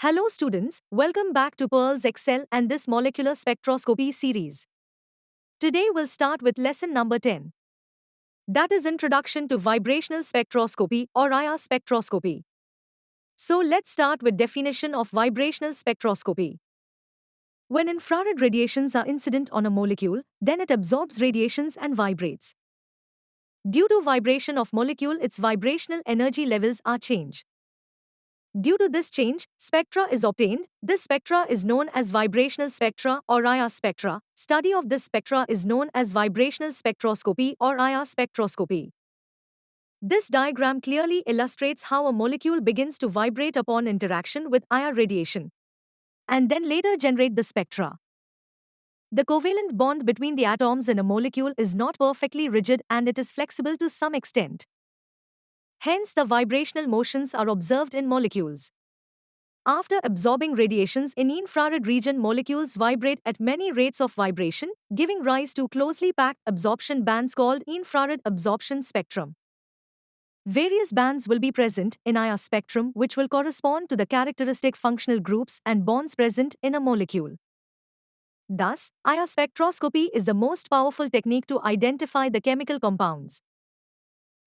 Hello students, welcome back to Pearls Excel and this molecular spectroscopy series. Today we'll start with lesson number 10. That is Introduction to Vibrational Spectroscopy or IR spectroscopy. So let's start with definition of vibrational spectroscopy. When infrared radiations are incident on a molecule, then it absorbs radiations and vibrates. Due to vibration of molecule, its vibrational energy levels are changed. Due to this change, spectra is obtained. This spectra is known as vibrational spectra or IR spectra. Study of this spectra is known as vibrational spectroscopy or IR spectroscopy. This diagram clearly illustrates how a molecule begins to vibrate upon interaction with IR radiation and then later generate the spectra. The covalent bond between the atoms in a molecule is not perfectly rigid and it is flexible to some extent. Hence, the vibrational motions are observed in molecules. After absorbing radiations in infrared region, molecules vibrate at many rates of vibration, giving rise to closely packed absorption bands called infrared absorption spectrum. Various bands will be present in IR spectrum which will correspond to the characteristic functional groups and bonds present in a molecule. Thus, IR spectroscopy is the most powerful technique to identify the chemical compounds.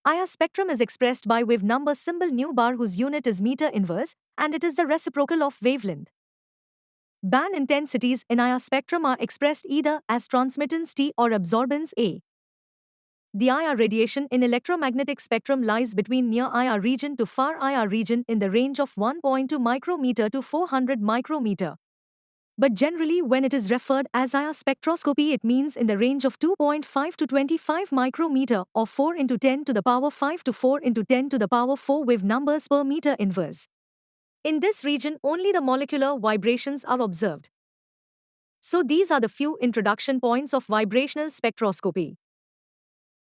IR spectrum is expressed by wave number symbol nu bar whose unit is meter inverse and it is the reciprocal of wavelength. Band intensities in IR spectrum are expressed either as transmittance T or absorbance A. The IR radiation in electromagnetic spectrum lies between near IR region to far IR region in the range of 1.2 micrometer to 400 micrometer. But generally when it is referred as IR spectroscopy it means in the range of 2.5 to 25 micrometer or 4 into 10 to the power 5 to 4 into 10 to the power 4 wave numbers per meter inverse. In this region only the molecular vibrations are observed. So these are the few introduction points of vibrational spectroscopy.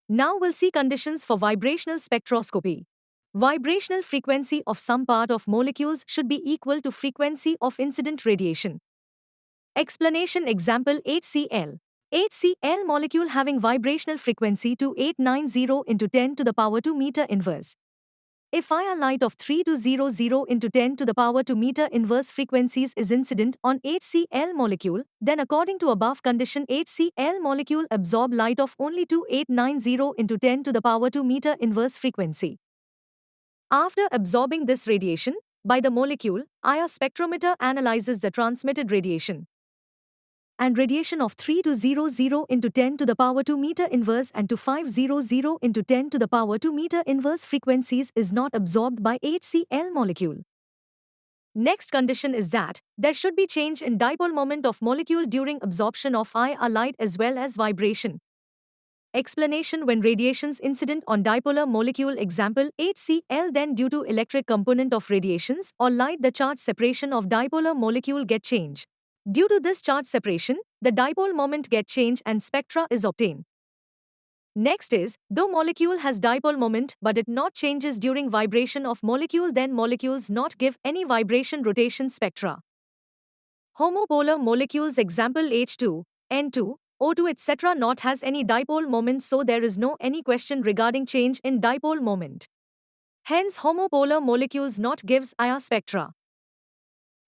Now we'll see conditions for vibrational spectroscopy. Vibrational frequency of some part of molecules should be equal to frequency of incident radiation. Explanation example HCl. HCl molecule having vibrational frequency 2890 into 10 to the power 2 meter inverse. If IR light of 3200 into 10 to the power 2 meter inverse frequencies is incident on HCl molecule, then according to above condition HCl molecule absorb light of only 2890 into 10 to the power 2 meter inverse frequency. After absorbing this radiation by the molecule, IR spectrometer analyzes the transmitted radiation. And radiation of 3200 into 10 to the power 2 meter inverse and 2500 into 10 to the power 2 meter inverse frequencies is not absorbed by HCl molecule. Next condition is that there should be change in dipole moment of molecule during absorption of IR light as well as vibration. Explanation when radiations incident on dipolar molecule example HCl then due to electric component of radiations or light the charge separation of dipolar molecule get change. Due to this charge separation, the dipole moment get change and spectra is obtained. Next is, though molecule has dipole moment but it not changes during vibration of molecule then molecules not give any vibration rotation spectra. Homopolar molecules example H2, N2, O2 etc. not has any dipole moment so there is no any question regarding change in dipole moment. Hence homopolar molecules not gives IR spectra.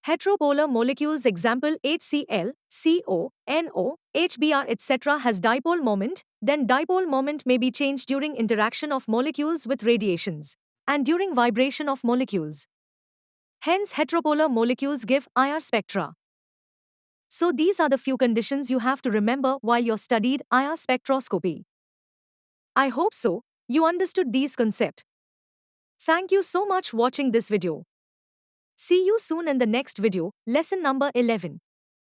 Heteropolar molecules example HCl, CO, NO, HBr etc. has dipole moment, then dipole moment may be changed during interaction of molecules with radiations and during vibration of molecules. Hence heteropolar molecules give IR spectra. So these are the few conditions you have to remember while you studied IR spectroscopy. I hope so, you understood these concepts. Thank you so much watching this video. See you soon in the next video, lesson number 11.